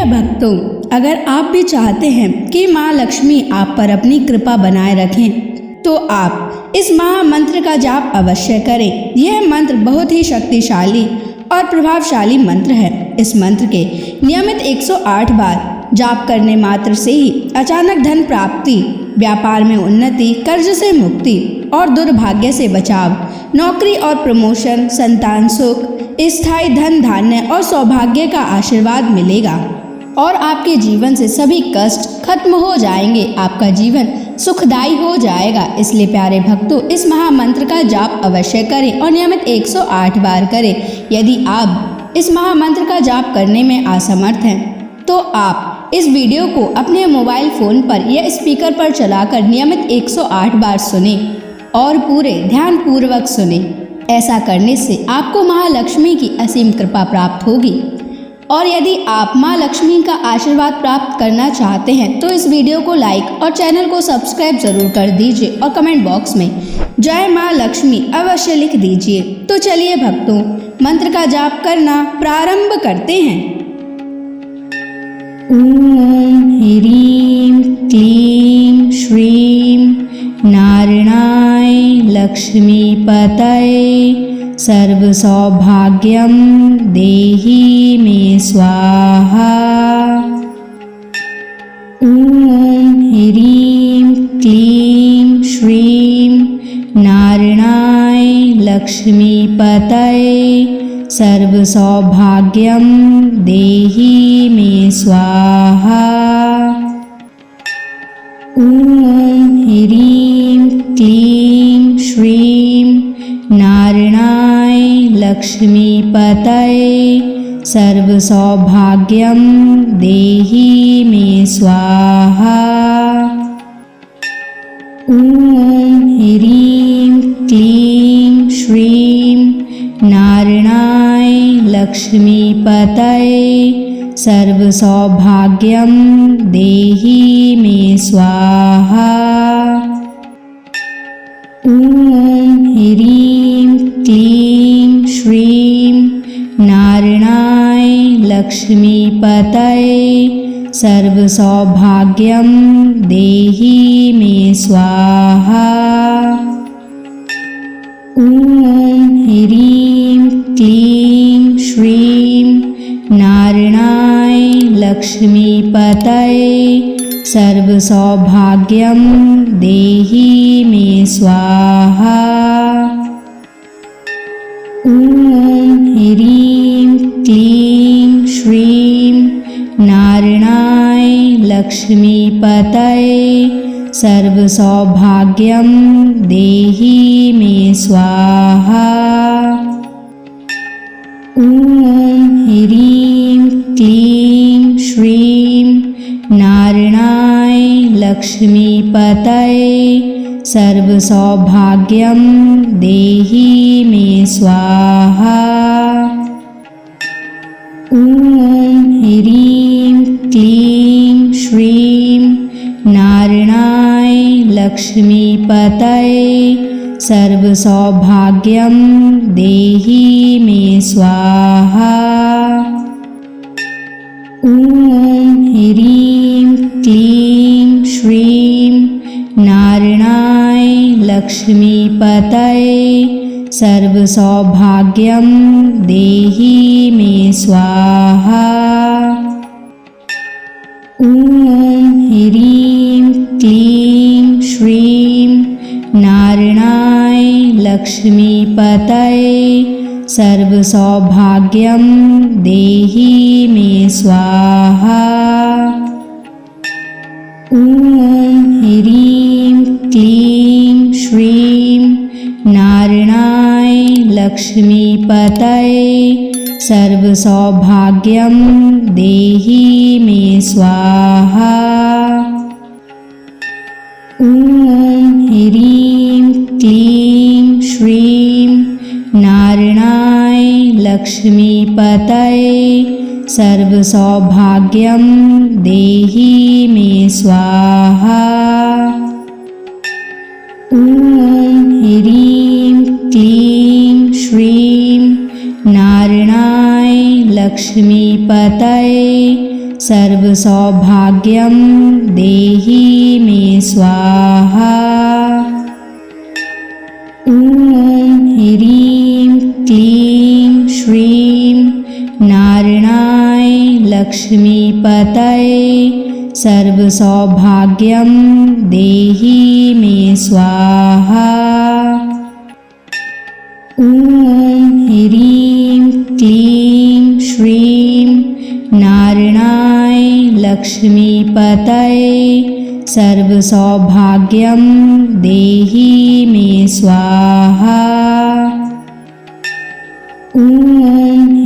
भक्तों, अगर आप भी चाहते हैं कि माँ लक्ष्मी आप पर अपनी कृपा बनाए रखें तो आप इस महामंत्र का जाप अवश्य करें। यह मंत्र बहुत ही शक्तिशाली और प्रभावशाली मंत्र है। इस मंत्र के नियमित 108 बार जाप करने मात्र से ही अचानक धन प्राप्ति, व्यापार में उन्नति, कर्ज से मुक्ति और दुर्भाग्य से बचाव, नौकरी और प्रमोशन, संतान सुख, स्थायी धन धान्य और सौभाग्य का आशीर्वाद मिलेगा और आपके जीवन से सभी कष्ट खत्म हो जाएंगे। आपका जीवन सुखदायी हो जाएगा। इसलिए प्यारे भक्तों, इस महामंत्र का जाप अवश्य करें और नियमित 108 बार करें। यदि आप इस महामंत्र का जाप करने में असमर्थ हैं तो आप इस वीडियो को अपने मोबाइल फोन पर या स्पीकर पर चलाकर नियमित 108 बार सुने और पूरे ध्यान पूर्वक सुने। ऐसा करने से आपको महालक्ष्मी की असीम कृपा प्राप्त होगी। और यदि आप माँ लक्ष्मी का आशीर्वाद प्राप्त करना चाहते हैं तो इस वीडियो को लाइक और चैनल को सब्सक्राइब जरूर कर दीजिए और कमेंट बॉक्स में जय माँ लक्ष्मी अवश्य लिख दीजिए। तो चलिए भक्तों, मंत्र का जाप करना प्रारंभ करते हैं। ओम ह्रीं क्लीं श्रीं नारायणाय लक्ष्मीपतये सर्वसौभाग्यं देहि मे स्वाहा। ओम ह्रीं क्लीं श्रीं नारायणाय लक्ष्मीपतये सर्वसौभाग्यं देहि मे स्वाहा। ओम ह्रीं क्लीं श्रीं नारायणाय लक्ष्मीपतये सर्वसौभाग्यं देहि मे स्वाहा। ओम ह्रीं क्लीं श्रीं नारायणाय लक्ष्मीपतये सर्वसौभाग्यं देहि मे स्वाहा। ओम ह्रीं क्लीं श्रीं नारायणाय लक्ष्मीपतये सर्वसौभाग्यं देहि मे स्वाहा। ओम ह्रीं क्लीं श्रीं नारायणाय लक्ष्मीपतये सर्वसौभाग्यं देहि मे स्वाहा। ओम ह्रीं क्लीं श्रीं नारायणाय लक्ष्मीपतये सर्वसौभाग्यं देहि मे स्वाहा। ओम ह्रीं क्लीं श्रीं नारायणाय लक्ष्मीपतये सर्वसौभाग्यं देहि मे स्वाहा। ओम ह्रीं क्लीं श्रीं नारायणाय लक्ष्मीपतये सर्वसौभाग्यं देहि मे स्वाहा। ओम ह्रीं क्लीं श्रीं नारायणाय लक्ष्मीपतये सर्वसौभाग्यं देहि मे स्वाहा। ओम ह्रीं क्लीं श्रीं नारायणाय लक्ष्मीपतये सर्वसौभाग्यं देहि मे स्वाहा। ओम ह्रीं क्लीं श्रीं नारायणाय लक्ष्मीपतये सर्वसौभाग्यं देहि मे स्वाहा। ओम ह्रीं क्लीं श्रीं नारायणाय लक्ष्मीपतये सर्वसौभाग्यं देहि मे स्वाहा। ओम ह्रीं क्लीं श्रीं नारायणाय लक्ष्मीपतये सर्वसौभाग्यं देहि मे स्वाहा। ॐ ह्रीं क्लीं श्रीं नारायणाय लक्ष्मीपतये सर्वसौभाग्यं देहि मे स्वाहा। ॐ ह्रीं क्लीं श्रीं नारायणाय लक्ष्मीपतये सर्वसौभाग्यं देहि मे स्वाहा। ॐ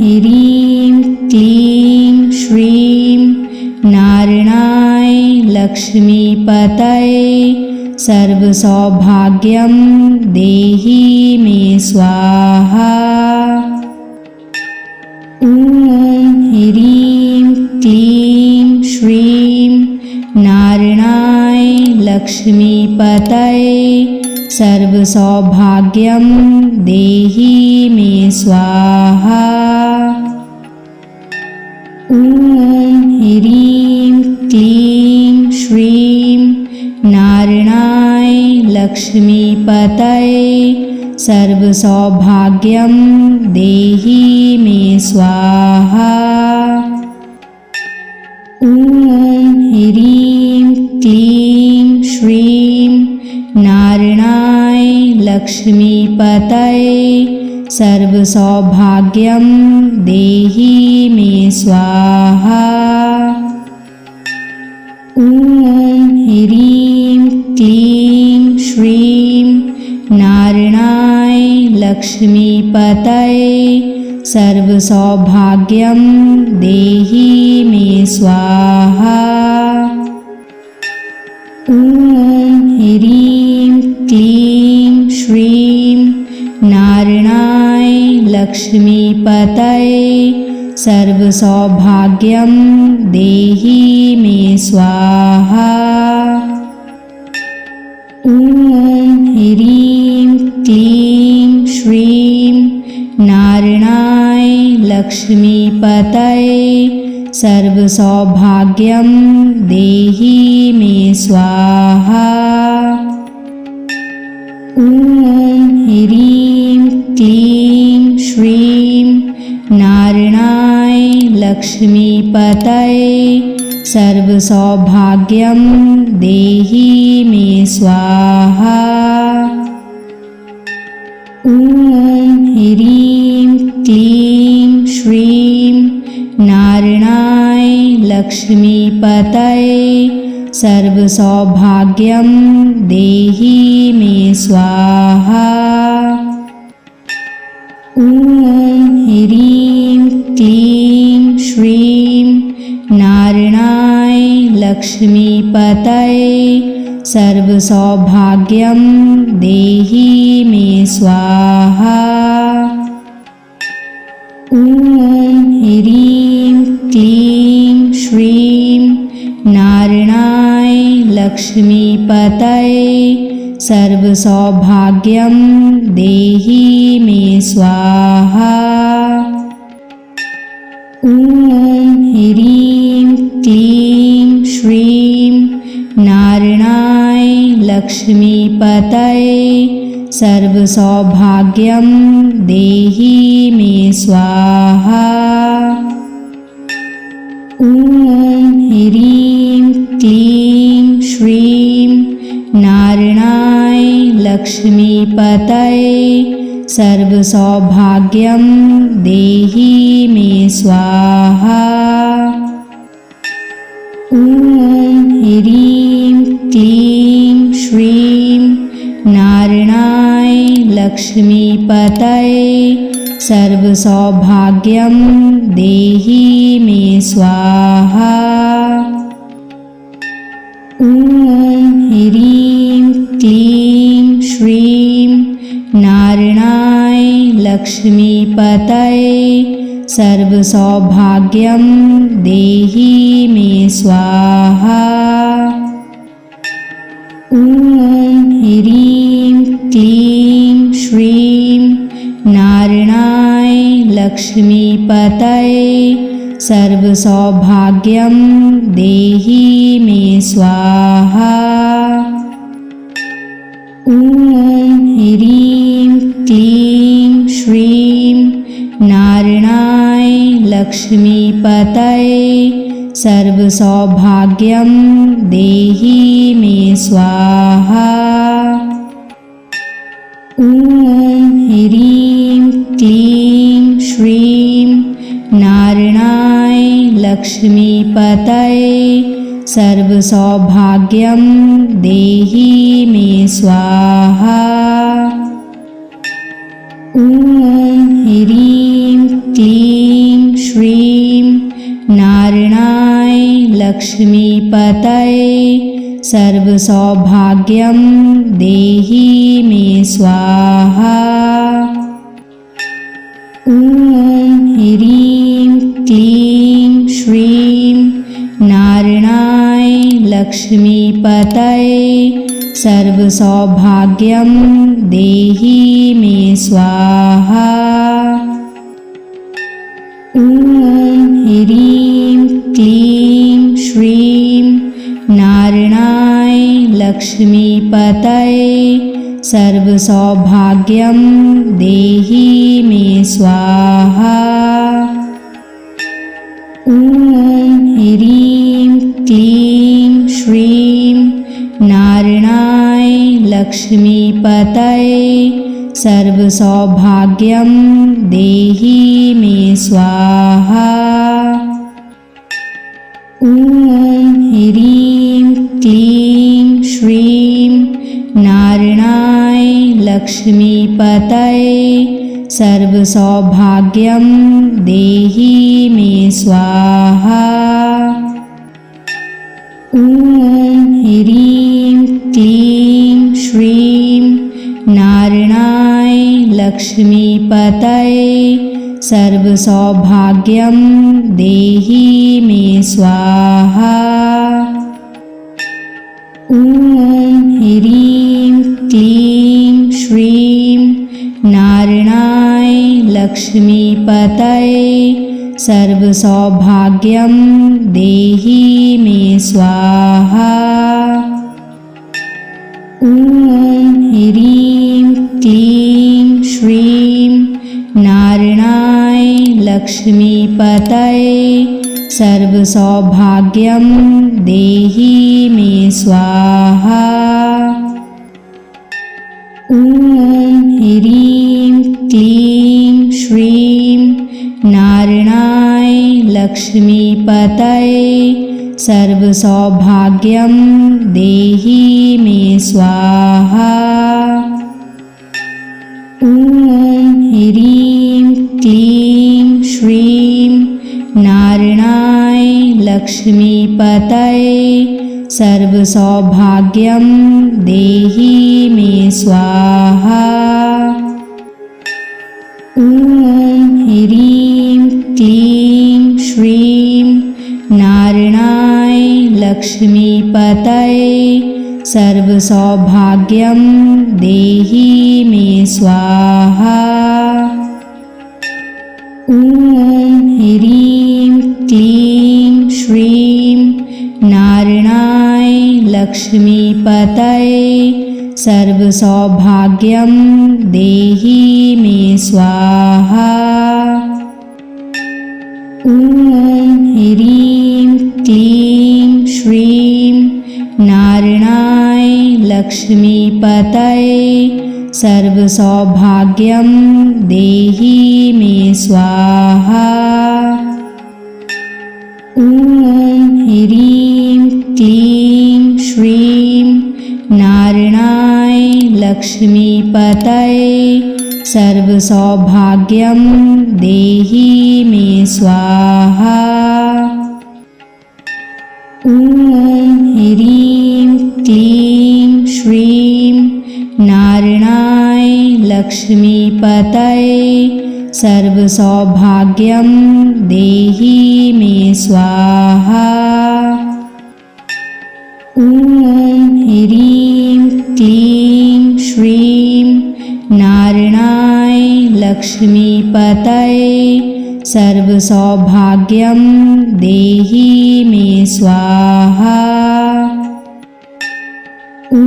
ह्रीं क्लीं श्रीं नारायणाय लक्ष्मीपतये सर्वसौभाग्यं देहि मे स्वाहा। ॐ ह्रीं क्लीं श्रीं नारायणाय लक्ष्मीपतये सर्वसौभाग्यं देहि मे स्वाहा। ॐ ह्रीं क्लीं श्रीं नारायणाय लक्ष्मीपतये सर्वसौभाग्यं देहि मे स्वाहा। ॐ ह्रीं क्लीं श्रीं नारायणाय लक्ष्मीपतये सर्वसौभाग्यं देहि मे स्वाहा। ॐ ह्रीं क्लीं श्रीं नारायणाय लक्ष्मीपतये सर्वसौभाग्यं देहि मे स्वाहा। ॐ ह्रीं क्लीं श्रीं नारायणाय लक्ष्मीपतये सर्वसौभाग्यं देहि मे स्वाहा। ॐ ह्रीं क्लीं श्रीं नारायणाय लक्ष्मीपतये सर्वसौभाग्यं देहि मे स्वाहा। ॐ ह्रीं क्लीं श्रीं नारायणाय लक्ष्मीपतये सर्वसौभाग्यं देहि मे स्वाहा। ॐ ह्रीं क्लीं श्रीं नारायणाय लक्ष्मीपतये सर्वसौभाग्यं देहि मे स्वाहा। ॐ ह्रीं क्लीं श्रीं नारायणाय लक्ष्मीपतये सर्वसौभाग्यं देहि मे स्वाहा। ॐ ह्रीं क्लीं श्रीं नारायणाय लक्ष्मीपतये सर्वसौभाग्यं देहि मे स्वाहा। ॐ ह्रीं क्लीं श्रीं नारायणाय लक्ष्मीपतये सर्वसौभाग्यं देहि मे स्वाहा। ॐ ह्रीं क्लीं श्रीं नारायणाय लक्ष्मीपतये सर्वसौभाग्यं देहि मे स्वाहा। ॐ ह्रीं क्लीं श्रीं नारायणाय लक्ष्मीपतये सर्वसौभाग्यं देहि मे स्वाहा। ॐ ह्रीं क्लीं श्रीं नारायणाय लक्ष्मीपतये सर्वसौभाग्यं देहि मे स्वाहा। ॐ ह्रीं क्लीं श्रीं नारायणाय लक्ष्मीपतये सर्वसौभाग्यं देहि मे स्वाहा। ॐ ह्रीं क्लीं श्रीं नारायणाय लक्ष्मीपतये सर्वसौभाग्यं देहि मे स्वाहा। ॐ ह्रीं क्लीं श्रीं नारायणाय लक्ष्मीपतये सर्वसौभाग्यं देहि मे स्वाहा। ॐ ह्रीं क्लीं श्रीं नारायणाय लक्ष्मीपतये सर्वसौभाग्यं देहि मे स्वाहा। ॐ ह्रीं क्लीं श्रीं नारायणाय लक्ष्मीपतये सर्वसौभाग्यं देहि मे स्वाहा। ॐ ह्रीं क्लीं श्रीं नारायणाय लक्ष्मीपतये सर्वसौभाग्यं देहि मे स्वाहा। ॐ ह्रीं क्लीं श्रीं नारायणाय लक्ष्मीपतये सर्वसौभाग्यं देहि मे स्वाहा। ॐ ह्रीं क्लीं श्रीं नारायणाय लक्ष्मीपतये सर्वसौभाग्यं देहि मे स्वाहा। ॐ ह्रीं क्लीं श्रीं नारायणाय लक्ष्मीपतये सर्वसौभाग्यं देहि मे स्वाहा। ॐ ह्रीं क्लीं श्रीं नारायणाय लक्ष्मीपतये सर्वसौभाग्यं देहि मे स्वाहा। ॐ ह्रीं क्लीं श्रीं नारायणाय लक्ष्मीपतये सर्वसौभाग्यं देहि मे स्वाहा। ॐ ह्रीं क्लीं श्रीं नारायणाय लक्ष्मीपतये सर्वसौभाग्यं देहि मे स्वाहा। ॐ ह्रीं क्लीं श्रीं नारायणाय लक्ष्मीपतये सर्वसौभाग्यं देहि मे स्वाहा। ॐ ह्रीं क्लीं श्रीं नारायणाय लक्ष्मीपतये सर्वसौभाग्यं देहि मे स्वाहा। ॐ ह्रीं क्लीं श्रीं नारायणाय लक्ष्मीपतये सर्वसौभाग्यं देहि मे स्वाहा। ॐ ह्रीं क्लीं श्रीं नारायणाय लक्ष्मीपतये सर्वसौभाग्यं देहि मे स्वाहा। ॐ ह्रीं क्लीं श्रीं नारायणाय लक्ष्मीपतये सर्वसौभाग्यं देहि मे स्वाहा। ॐ ह्रीं क्लीं श्रीं नारायणाय लक्ष्मीपतये सर्वसौभाग्यं देहि मे स्वाहा। ॐ ह्रीं क्लीं श्रीं नारायणाय लक्ष्मीपतये सर्वसौभाग्यं देहि मे स्वाहा। ॐ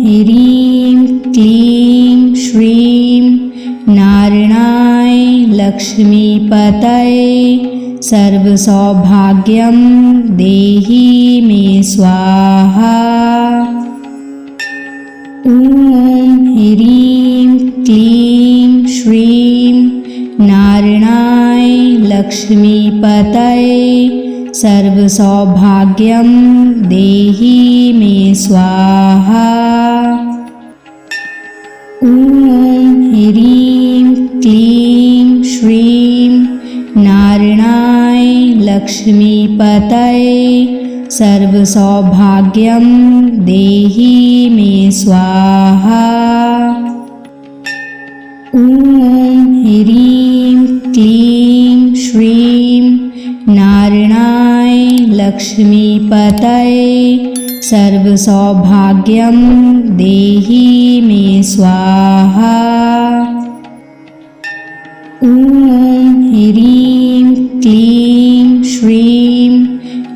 ह्रीं क्लीं श्रीं नारायणाय लक्ष्मीपतये सर्वसौभाग्यं देहि मे स्वाहा। ॐ ह्रीं क्लीं श्रीं नारायणाय लक्ष्मीपतये सर्वसौभाग्यं देहि मे स्वाहा। ॐ ह्रीं क्लीं श्रीं नारायणाय लक्ष्मीपतये सर्वसौभाग्यं देहि मे स्वाहा। ॐ ह्रीं क्लीं श्रीं नारायणाय लक्ष्मीपतये सर्वसौभाग्यं देहि मे स्वाहा। ॐ ह्रीं क्लीं श्रीं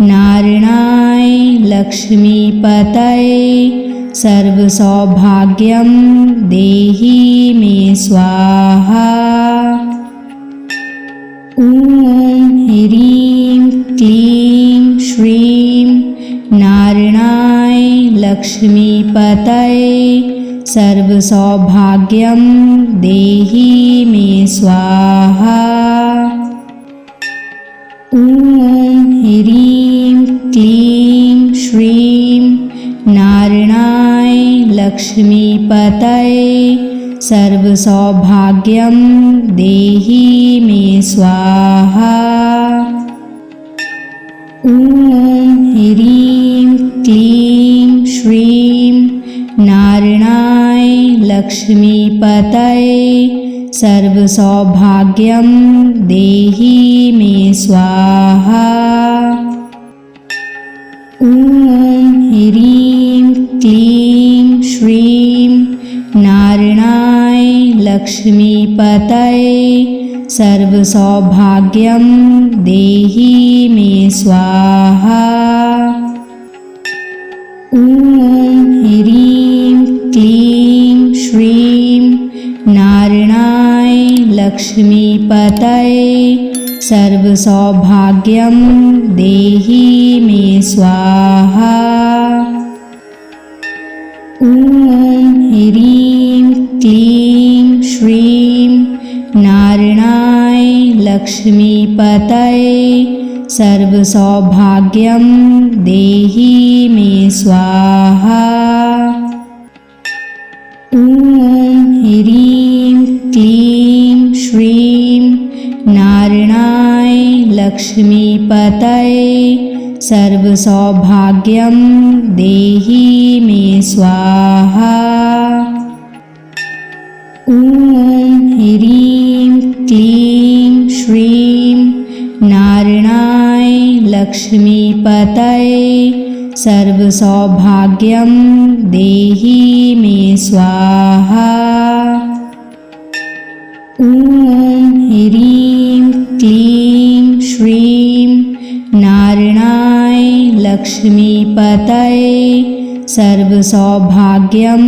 नारायणाय लक्ष्मीपतये सर्वसौभाग्यं देहि मे स्वाहा। ॐ ह्रीं क्लीं श्रीं नारायणाय लक्ष्मीपतये सर्वसौभाग्यं देहि मे स्वाहा। ॐ ह्रीं क्लीं श्रीं नारायणाय लक्ष्मीपतये सर्वसौभाग्यं देहि मे स्वाहा। ॐ ह्रीं क्लीं श्रीं नारायणाय लक्ष्मीपतये सर्वसौभाग्यं देहि मे स्वाहा। ॐ ह्रीं क्लीं श्रीं नारायणाय लक्ष्मीपतये सर्वसौभाग्यं देहि मे स्वाहा। ॐ ह्रीं क्लीं श्रीं नारायणाय लक्ष्मीपतये सर्वसौभाग्यं देहि मे स्वाहा। ॐ ह्रीं क्लीं श्रीं नारायणाय लक्ष्मीपतये सर्वसौभाग्यं देहि मे स्वाहा। ॐ ह्रीं क्लीं श्रीं नारायणाय लक्ष्मीपतये सर्वसौभाग्यं देहि मे स्वाहा। ॐ ह्रीं क्लीं श्रीं नारायणाय लक्ष्मीपतये सर्वसौभाग्यं देहि मे स्वाहा। ॐ ह्रीं क्लीं श्रीं नारायणाय लक्ष्मीपतये सर्वसौभाग्यं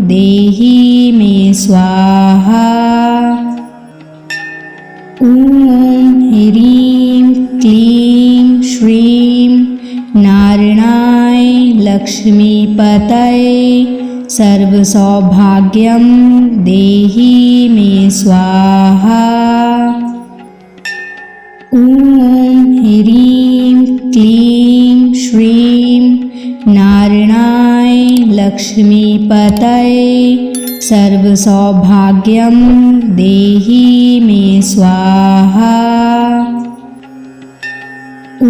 देहि मे स्वाहा। ॐ ह्रीं क्लीं श्रीं नारायणाय लक्ष्मीपतये सर्वसौभाग्यं देहि मे स्वाहा। ॐ ह्रीं क्लीं श्रीं नारायणाय लक्ष्मीपतये सर्वसौभाग्यं देहि मे स्वाहा। ॐ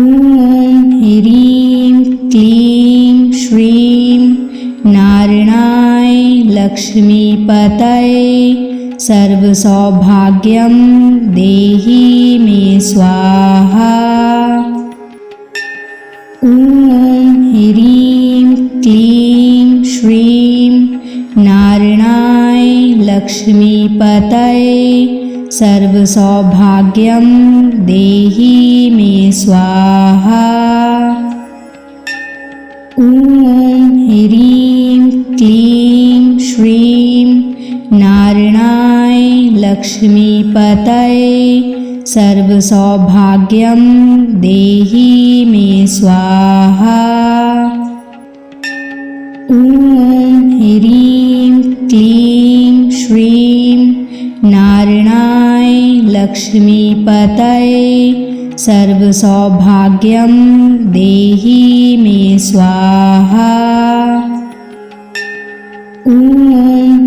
ह्रीं क्लीं श्रीं नारायणाय लक्ष्मीपतये सर्वसौभाग्यं देहि मे स्वाहा। ॐ ह्रीं क्लीं श्रीं नारायणाय लक्ष्मीपतये सर्वसौभाग्यं देहि मे स्वाहा। ॐ ह्रीं क्लीं श्रीं नारायणाय लक्ष्मीपतये सर्वसौभाग्यं देहि मे स्वाहा। ॐ ह्रीं क्लीं श्रीं नारायणाय लक्ष्मीपतये सर्वसौभाग्यं देहि मे स्वाहा। ॐ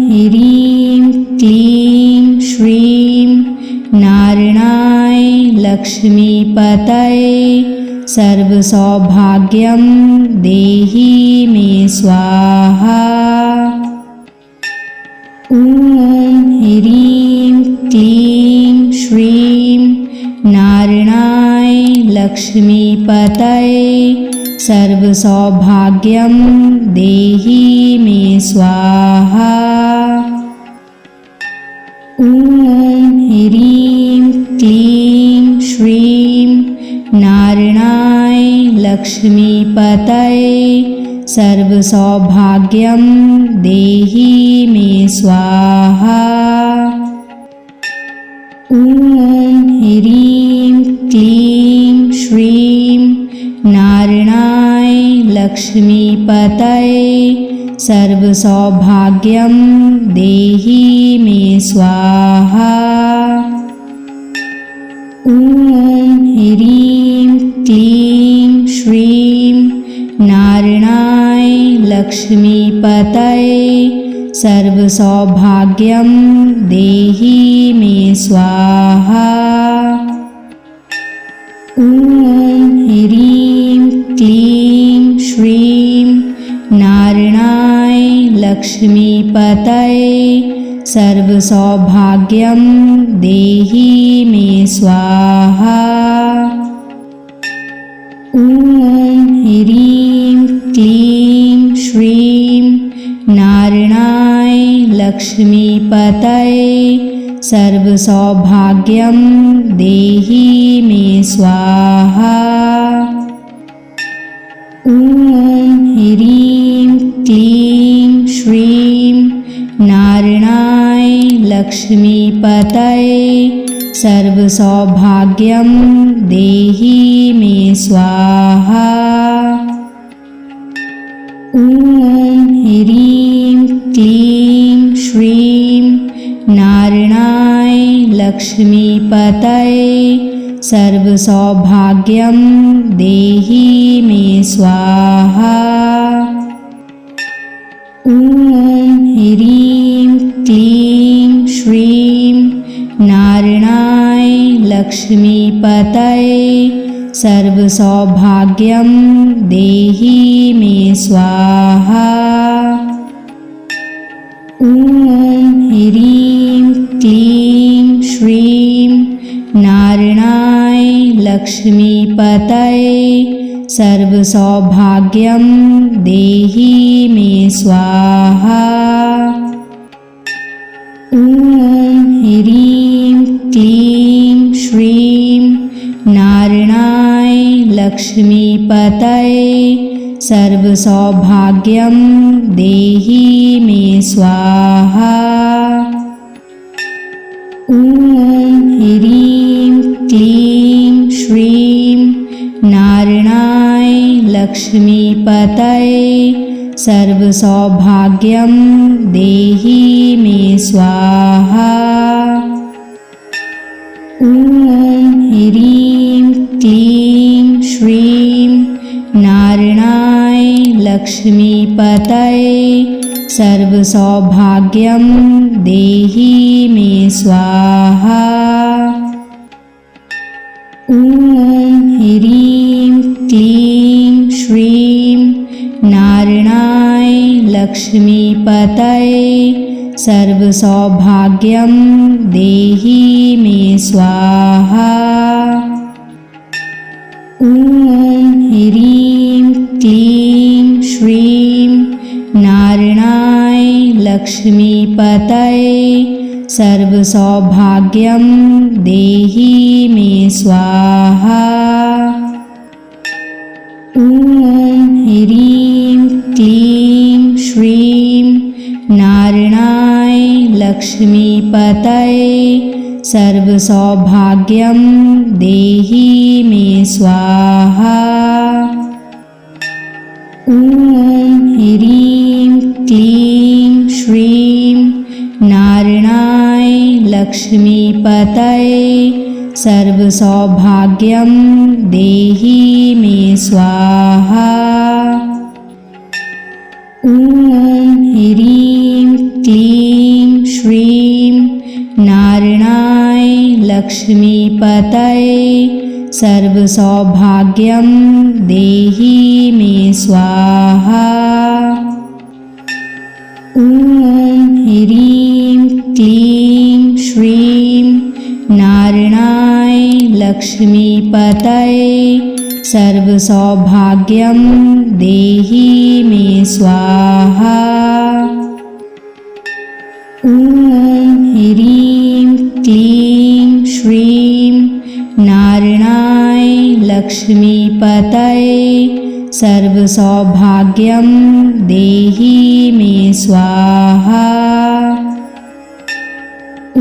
ह्रीं क्लीं श्रीं नारायणाय लक्ष्मीपतये सर्वसौभाग्यं देहि मे स्वाहा। ॐ ह्रीं क्लीं श्रीं नारायणाय लक्ष्मीपतये सर्वसौभाग्यं देहि मे स्वाहा। ॐ ह्रीं क्लीं श्रीं नारायणाय लक्ष्मीपतये सर्वसौभाग्यं देहि मे स्वाहा। ॐ ह्रीं क्लीं श्रीं नारायणाय लक्ष्मीपतये सर्वसौभाग्यं देहि मे स्वाहा। ॐ ह्रीं क्लीं श्रीं नारायणाय लक्ष्मीपतये सर्वसौभाग्यं देहि मे स्वाहा। ॐ ह्रीं क्लीं श्रीं नारायणाय लक्ष्मीपतये सर्वसौभाग्यं देहि मे स्वाहा। ॐ ह्रीं क्लीं श्रीं नारायणाय लक्ष्मीपतये सर्वसौभाग्यं देहि मे स्वाहा। ॐ ह्रीं क्लीं श्रीं नारायणाय लक्ष्मीपतये सर्वसौभाग्यं देहि मे स्वाहा। ॐ ह्रीं क्लीं श्रीं नारायणाय लक्ष्मीपतये सर्वसौभाग्यं देहि मे स्वाहा। ॐ ह्रीं क्लीं श्रीं नारायणाय लक्ष्मीपतये सर्वसौभाग्यं देहि मे स्वाहा। ॐ ह्रीं क्लीं श्रीं नारायणाय लक्ष्मीपतये सर्वसौभाग्यं देहि मे स्वाहा। ॐ ह्रीं क्लीं श्रीं नारायणाय लक्ष्मीपतये सर्वसौभाग्यं देहि मे स्वाहा। ॐ ह्रीं क्लीं श्रीं नारायणाय लक्ष्मीपतये सर्वसौभाग्यं देहि मे स्वाहा। ॐ ह्रीं क्लीं श्रीं नारायणाय लक्ष्मीपतये सर्वसौभाग्यं देहि मे स्वाहा। ॐ ह्रीं क्लीं श्रीं नारायणाय लक्ष्मीपतये सर्वसौभाग्यं देहि मे स्वाहा। ॐ ह्रीं क्लीं श्रीं नारायणाय लक्ष्मीपतये सर्वसौभाग्यं देहि मे स्वाहा। ॐ ह्रीं क्लीं श्रीं नारायणाय लक्ष्मीपतये सर्वसौभाग्यं देहि मे स्वाहा। ॐ ह्रीं क्लीं श्रीं नारायणाय लक्ष्मीपतये सर्वसौभाग्यं देहि मे स्वाहा। ॐ ह्रीं क्लीं श्रीं नारायणाय लक्ष्मीपतये सर्वसौभाग्यं देहि मे स्वाहा। ॐ ह्रीं क्लीं श्रीं नारायणाय लक्ष्मीपतये सर्वसौभाग्यं देहि मे स्वाहा। ॐ ह्रीं क्लीं श्रीं नारायणाय लक्ष्मीपतये सर्वसौभाग्यं देहि मे स्वाहा। ॐ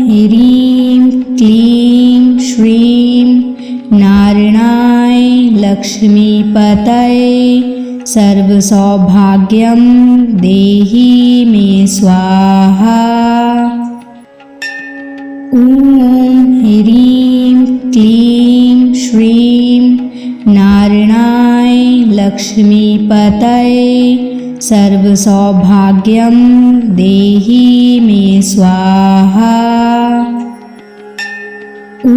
ह्रीं क्लीं श्रीं नारायणाय लक्ष्मीपतये सर्वसौभाग्यं देहि मे स्वाहा। ॐ ह्रीं क्लीं श्रीं नारायणाय लक्ष्मीपतये सर्वसौभाग्यं देहि मे स्वाहा। ॐ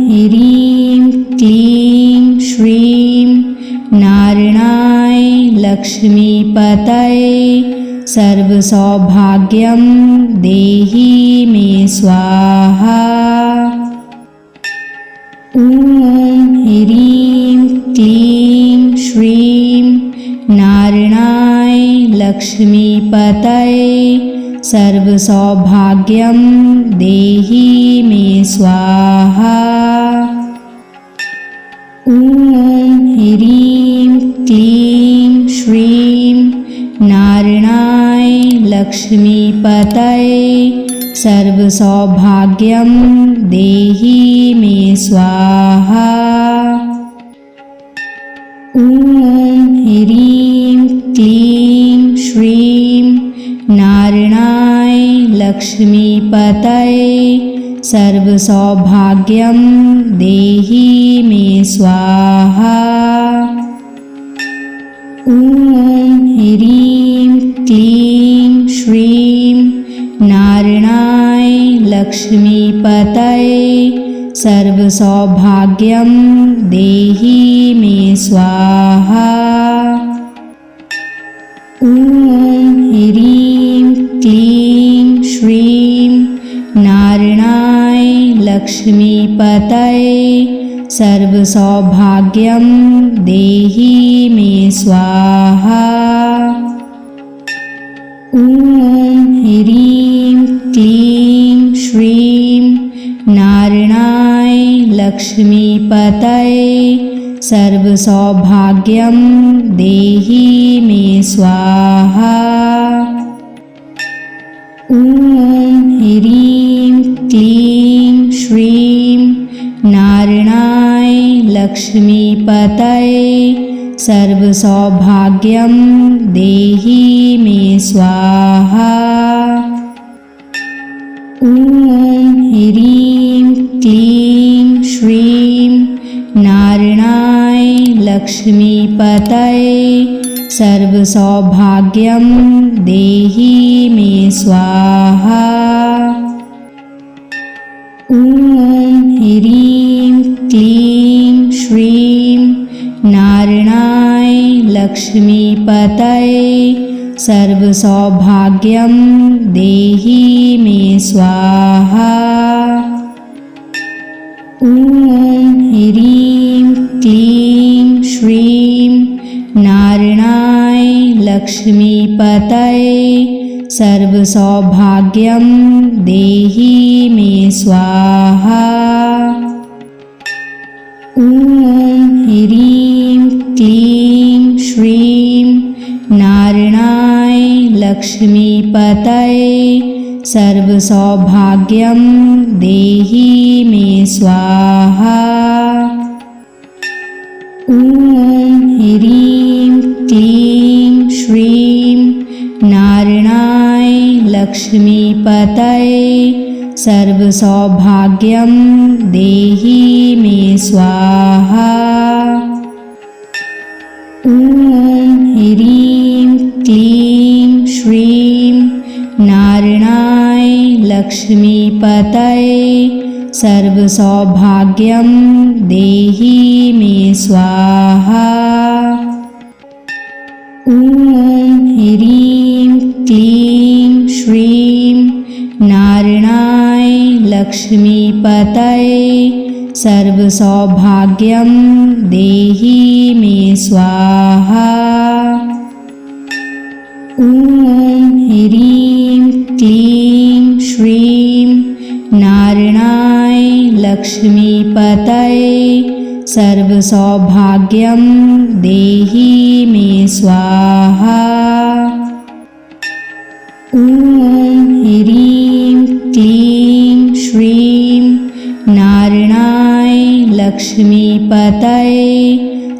ह्रीं क्लीं श्रीं नारायणाय लक्ष्मीपतये सर्वसौभाग्यं देहि मे स्वाहा। ॐ ह्रीं क्लीं श्रीं नारायणाय लक्ष्मीपतये सर्वसौभाग्यं देहि मे स्वाहा। ॐ ह्रीं क्लीं श्रीं नारायणाय लक्ष्मीपतये सर्वसौभाग्यं देहि मे स्वाहा। ॐ ह्रीं क्लीं श्रीं नारायणाय लक्ष्मीपतये सर्वसौभाग्यं देहि मे स्वाहा। ॐ ह्रीं क्लीं श्रीं नारायणाय लक्ष्मीपतये सर्वसौभाग्यं देहि मे स्वाहा। ॐ ह्रीं क्लीं श्रीं नारायणाय लक्ष्मीपतये सर्वसौभाग्यं देहि मे स्वाहा। ॐ ह्रीं क्लीं श्रीं नारायणाय लक्ष्मीपतये सर्वसौभाग्यं देहि मे स्वाहा। ॐ ह्रीं क्लीं श्रीं नारायणाय लक्ष्मीपतये सर्वसौभाग्यं देहि मे स्वाहा। ॐ ह्रीं क्लीं श्रीं नारायणाय लक्ष्मीपतये सर्वसौभाग्यं देहि मे स्वाहा। ॐ ह्रीं क्लीं श्रीं नारायणाय लक्ष्मीपतये सर्वसौभाग्यं देहि मे स्वाहा। ॐ ह्रीं क्लीं श्रीं नारायणाय लक्ष्मीपतये सर्वसौभाग्यं देहि मे स्वाहा। ॐ ह्रीं क्लीं श्रीं नारायणाय लक्ष्मीपतये सर्वसौभाग्यं देहि मे स्वाहा। ॐ ह्रीं क्लीं श्रीं नारायणाय लक्ष्मीपतये सर्वसौभाग्यं देहि मे स्वाहा। ॐ ह्रीं क्लीं श्रीं नारायणाय लक्ष्मीपतये सर्वसौभाग्यं देहि मे स्वाहा। ॐ ह्रीं क्लीं श्रीं नारायणाय लक्ष्मीपतये सर्वसौभाग्यं देहि मे स्वाहा। ॐ ह्रीं क्लीं श्रीं नारायणाय लक्ष्मीपतये सर्वसौभाग्यं देहि मे स्वाहा। ॐ ह्रीं क्लीं श्रीं नारायणाय लक्ष्मीपतये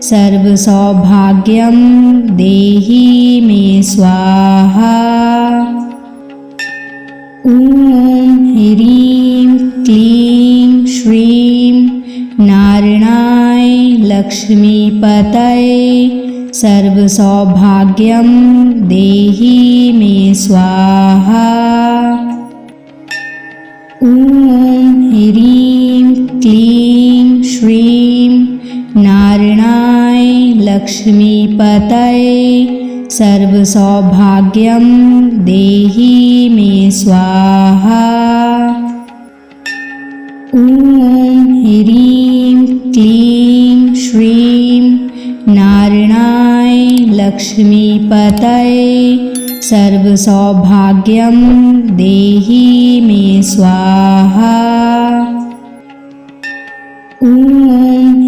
सर्वसौभाग्यं देहि मे स्वाहा। ॐ ह्रीं क्लीं श्रीं नारायणाय लक्ष्मीपतये सर्वसौभाग्यं देहि मे स्वाहा। ॐ ह्रीं क्लीं श्रीं नारायणाय लक्ष्मीपतये सर्वसौभाग्यं देहि मे स्वाहा। ॐ ह्रीं क्लीं श्रीं नारायणाय लक्ष्मीपतये सर्वसौभाग्यं देहि मे स्वाहा। ॐ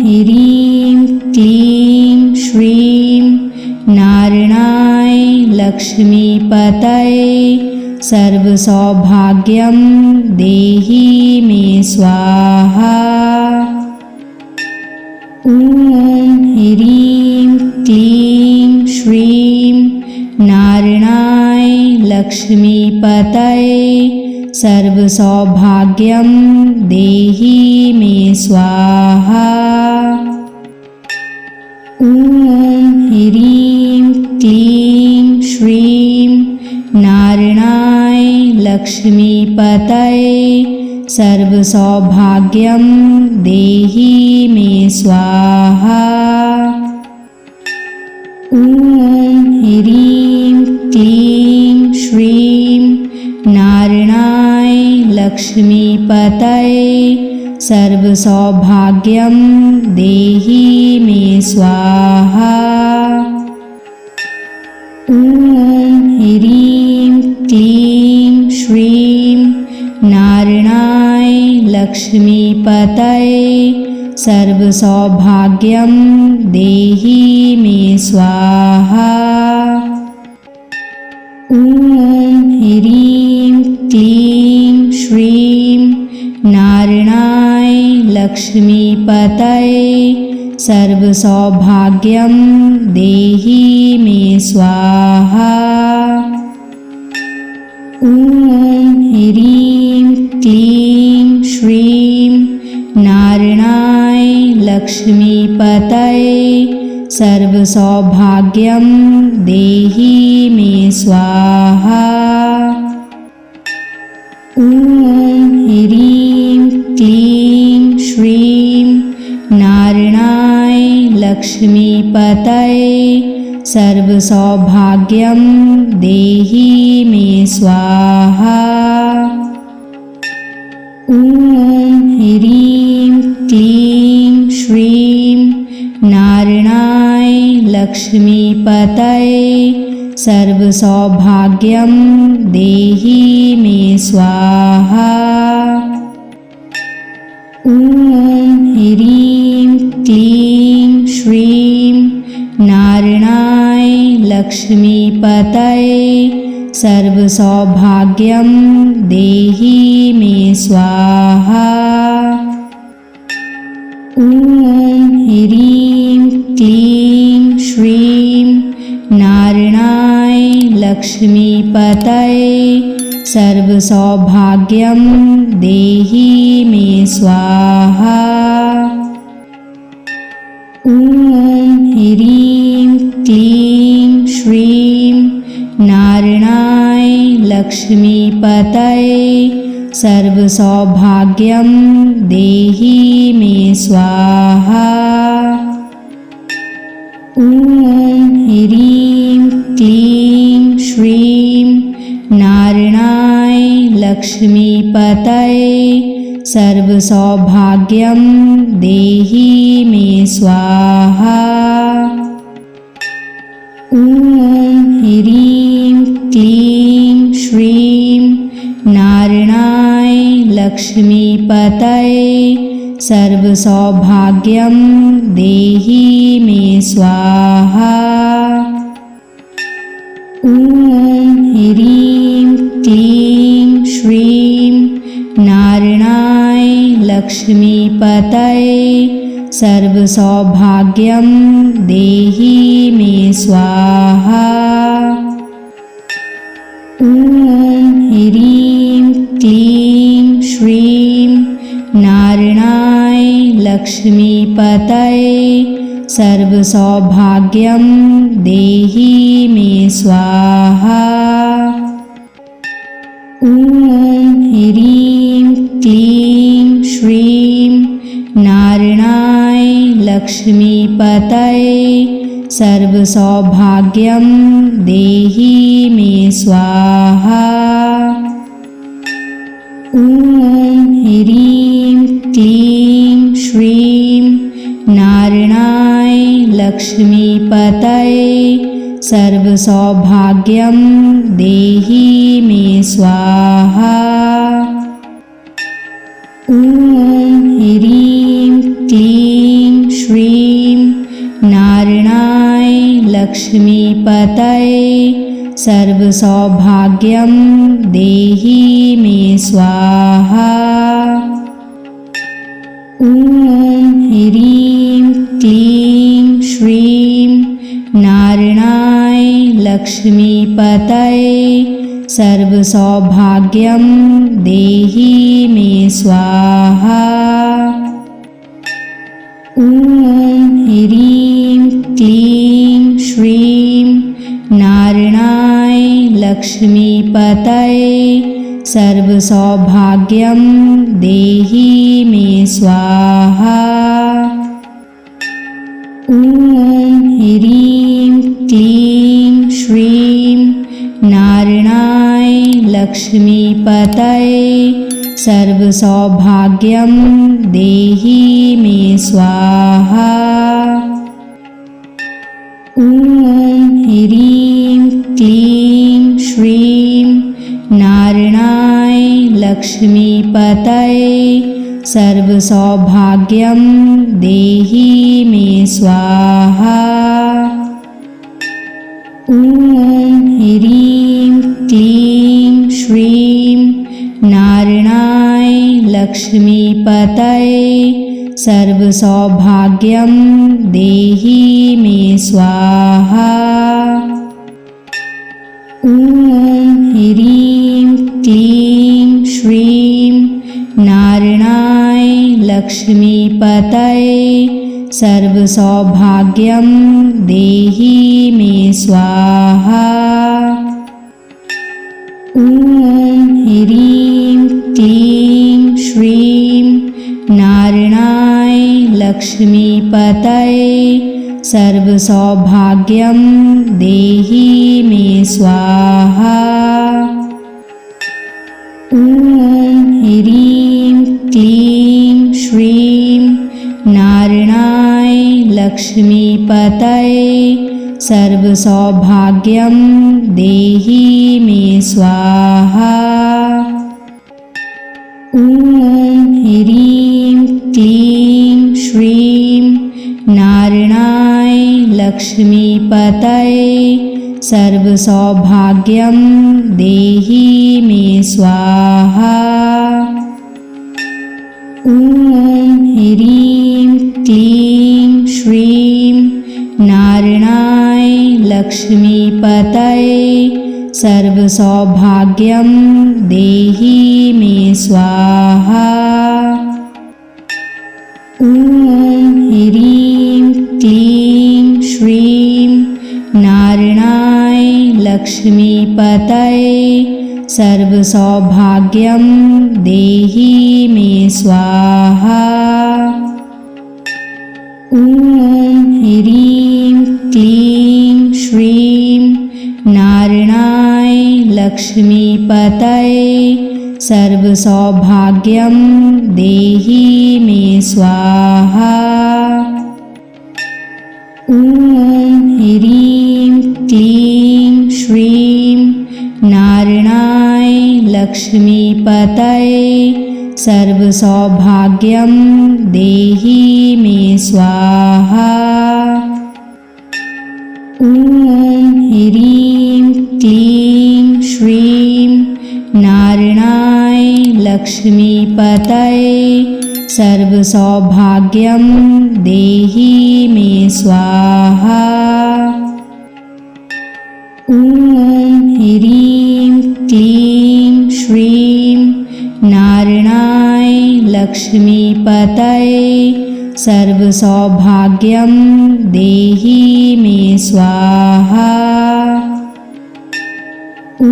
ह्रीं क्लीं श्रीं नारायणाय लक्ष्मीपतये सर्वसौभाग्यं देहि मे स्वाहा। ॐ ह्रीं क्लीं श्रीं नारायणाय लक्ष्मीपतये सर्वसौभाग्यं देहि मे स्वाहा। ॐ ह्रीं क्लीं श्रीं नारायणाय लक्ष्मीपतये सर्वसौभाग्यं देहि मे स्वाहा। ॐ ह्रीं क्लीं श्रीं नारायणाय लक्ष्मीपतये सर्वसौभाग्यं देहि मे स्वाहा। ॐ ह्रीं क्लीं श्रीं नारायणाय लक्ष्मीपतये सर्वसौभाग्यं देहि मे स्वाहा। ॐ ह्रीं क्लीं श्रीं नारायणाय लक्ष्मीपतये सर्वसौभाग्यं देहि मे स्वाहा। ॐ ह्रीं क्लीं श्रीं नारायणाय लक्ष्मीपतये सर्वसौभाग्यं देहि मे स्वाहा। ॐ ह्रीं क्लीं श्रीं नारायणाय लक्ष्मीपतये सर्वसौभाग्यं देहि मे स्वाहा। ॐ ह्रीं क्लीं श्रीं नारायणाय लक्ष्मीपतये सर्वसौभाग्यं देहि मे स्वाहा। ॐ ह्रीं क्लीं श्रीं नारायणाय लक्ष्मीपतये सर्वसौभाग्यं देहि मे स्वाहा। ॐ ह्रीं क्लीं श्रीं नारायणाय लक्ष्मीपतये सर्वसौभाग्यं देहि मे स्वाहा। ॐ ह्रीं क्लीं श्रीं नारायणाय लक्ष्मीपतये सर्वसौभाग्यं देहि मे स्वाहा। ॐ ह्रीं क्लीं श्रीं नारायणाय लक्ष्मीपतये सर्वसौभाग्यं देहि मे स्वाहा। ॐ ह्रीं क्लीं श्रीं नारायणाय लक्ष्मीपतये सर्वसौभाग्यं देहि मे स्वाहा। ॐ ह्रीं क्लीं श्रीं नारायणाय लक्ष्मीपतये सर्वसौभाग्यं देहि मे स्वाहा। ॐ ह्रीं क्लीं श्रीं नारायणाय लक्ष्मीपतये सर्वसौभाग्यं देहि मे स्वाहा। ॐ ह्रीं क्लीं श्रीं नारायणाय लक्ष्मीपतये सर्वसौभाग्यं देहि मे स्वाहा। ॐ ह्रीं क्लीं श्रीं नारायणाय लक्ष्मीपतये सर्वसौभाग्यं देहि मे स्वाहा। ॐ ह्रीं क्लीं श्रीं नारायणाय लक्ष्मीपतये सर्वसौभाग्यं देहि मे स्वाहा। ॐ ह्रीं क्लीं श्रीं नारायणाय लक्ष्मीपतये सर्वसौभाग्यं देहि मे स्वाहा। ॐ ह्रीं क्लीं श्रीं नारायणाय लक्ष्मीपतये सर्वसौभाग्यं देहि मे स्वाहा। ॐ ह्रीं क्लीं श्रीं नारायणाय लक्ष्मीपतये सर्वसौभाग्यं देहि मे स्वाहा। ॐ ह्रीं क्लीं श्रीं नारायणाय लक्ष्मीपतये सर्वसौभाग्यं देहि मे स्वाहा। ॐ ह्रीं क्लीं श्रीं नारायणाय लक्ष्मीपतये सर्वसौभाग्यं देहि मे स्वाहा। ॐ ह्रीं क्लीं श्रीं नारायणाय लक्ष्मीपतये सर्वसौभाग्यं देहि मे स्वाहा। ॐ ह्रीं क्लीं श्रीं नारायणाय लक्ष्मीपतये सर्वसौभाग्यं देहि मे स्वाहा। ॐ ह्रीं क्लीं श्रीं नारायणाय लक्ष्मीपतये सर्वसौभाग्यं देहि मे स्वाहा। ॐ ह्रीं क्लीं श्रीं नारायणाय लक्ष्मीपतये सर्वसौभाग्यं देहि मे स्वाहा। ॐ ह्रीं क्लीं श्रीं नारायणाय लक्ष्मीपतये सर्वसौभाग्यं देहि मे स्वाहा। ॐ ह्रीं क्लीं श्रीं नारायणाय लक्ष्मीपतये सर्वसौभाग्यं देहि मे स्वाहा। ॐ ह्रीं क्लीं श्रीं नारायणाय लक्ष्मीपतये सर्वसौभाग्यं देहि मे स्वाहा। ॐ ह्रीं क्लीं श्रीं नारायणाय लक्ष्मीपतये सर्वसौभाग्यं देहि मे स्वाहा। ॐ ह्रीं क्लीं श्रीं नारायणाय लक्ष्मीपतये सर्वसौभाग्यं देहि मे स्वाहा। ॐ ह्रीं क्लीं श्रीं नारायणाय लक्ष्मीपतये सर्वसौभाग्यं देहि मे स्वाहा। ॐ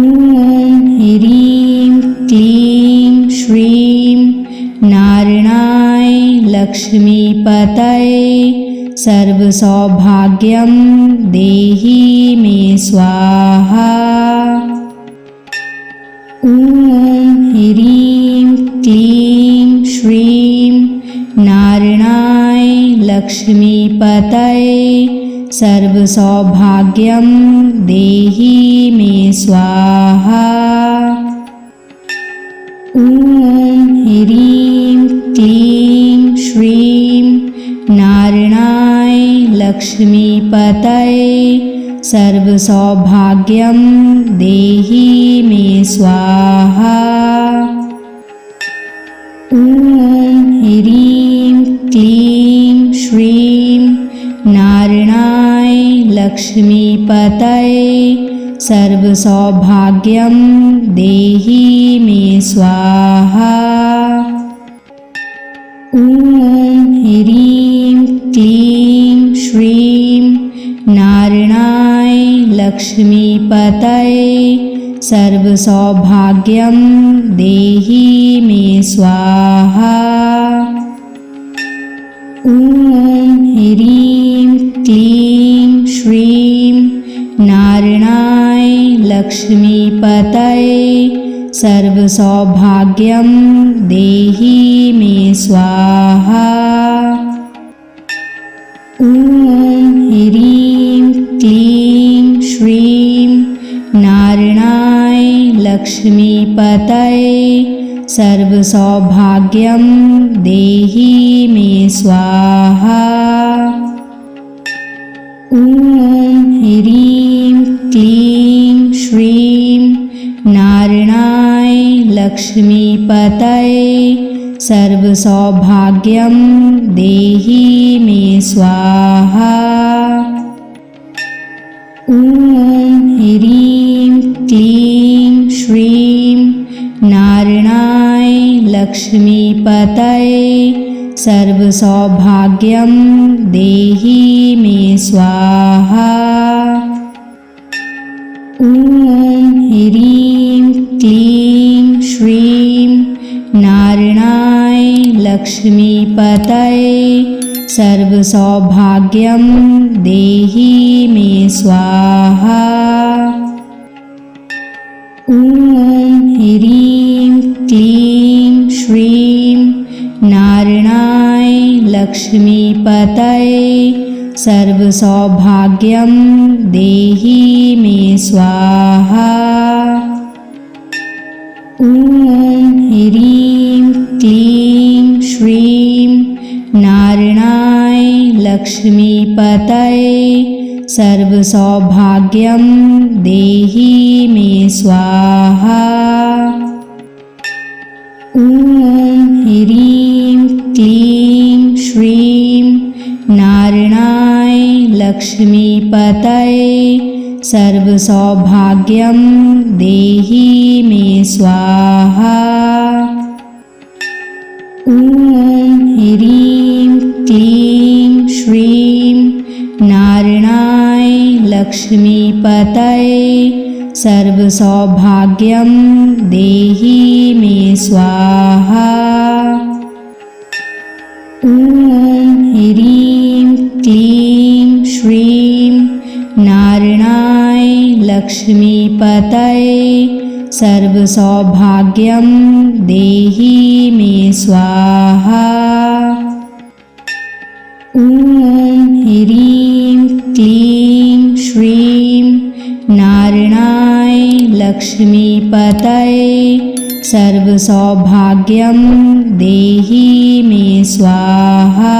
ह्रीं क्लीं श्रीं नारायणाय लक्ष्मीपतये सर्वसौभाग्यं देहि मे स्वाहा। ॐ ह्रीं क्लीं श्रीं नारायणाय लक्ष्मीपतये सर्वसौभाग्यं देहि मे स्वाहा। ॐ ह्रीं क्लीं श्रीं नारायणाय लक्ष्मीपतये सर्वसौभाग्यं देहि मे स्वाहा। ॐ ह्रीं क्लीं श्रीं नारायणाय लक्ष्मीपतये सर्वसौभाग्यं देहि मे स्वाहा। ॐ ह्रीं क्लीं श्रीं नारायणाय लक्ष्मीपतये सर्वसौभाग्यं देहि मे स्वाहा। ॐ ह्रीं क्लीं श्रीं नारायणाय लक्ष्मीपतये सर्वसौभाग्यं देहि मे स्वाहा। ॐ ह्रीं क्लीं श्रीं नारायणाय लक्ष्मीपतये सर्वसौभाग्यं देहि मे स्वाहा। ॐ ह्रीं क्लीं श्रीं नारायणाय लक्ष्मीपतये सर्वसौभाग्यं देहि मे स्वाहा। ॐ ह्रीं क्लीं श्रीं नारायणाय लक्ष्मीपतये सर्वसौभाग्यं देहि मे स्वाहा। ॐ ह्रीं क्लीं श्रीं नारायणाय लक्ष्मीपतये सर्वसौभाग्यं देहि मे स्वाहा। ॐ ह्रीं क्लीं श्रीं नारायणाय लक्ष्मीपतये सर्वसौभाग्यं देहि मे स्वाहा। ॐ ह्रीं क्लीं श्रीं नारायणाय लक्ष्मीपतये सर्वसौभाग्यं देहि मे स्वाहा। ॐ ह्रीं क्लीं श्रीं नारायणाय लक्ष्मीपतये सर्वसौभाग्यं देहि मे स्वाहा। ॐ ह्रीं क्लीं श्रीं नारायणाय लक्ष्मीपतये सर्वसौभाग्यं देहि मे स्वाहा। ॐ ह्रीं क्लीं श्रीं नारायणाय लक्ष्मीपतये सर्वसौभाग्यं देहि मे स्वाहा। ॐ ह्रीं क्लीं श्रीं नारायणाय लक्ष्मीपतये सर्वसौभाग्यं देहि मे स्वाहा।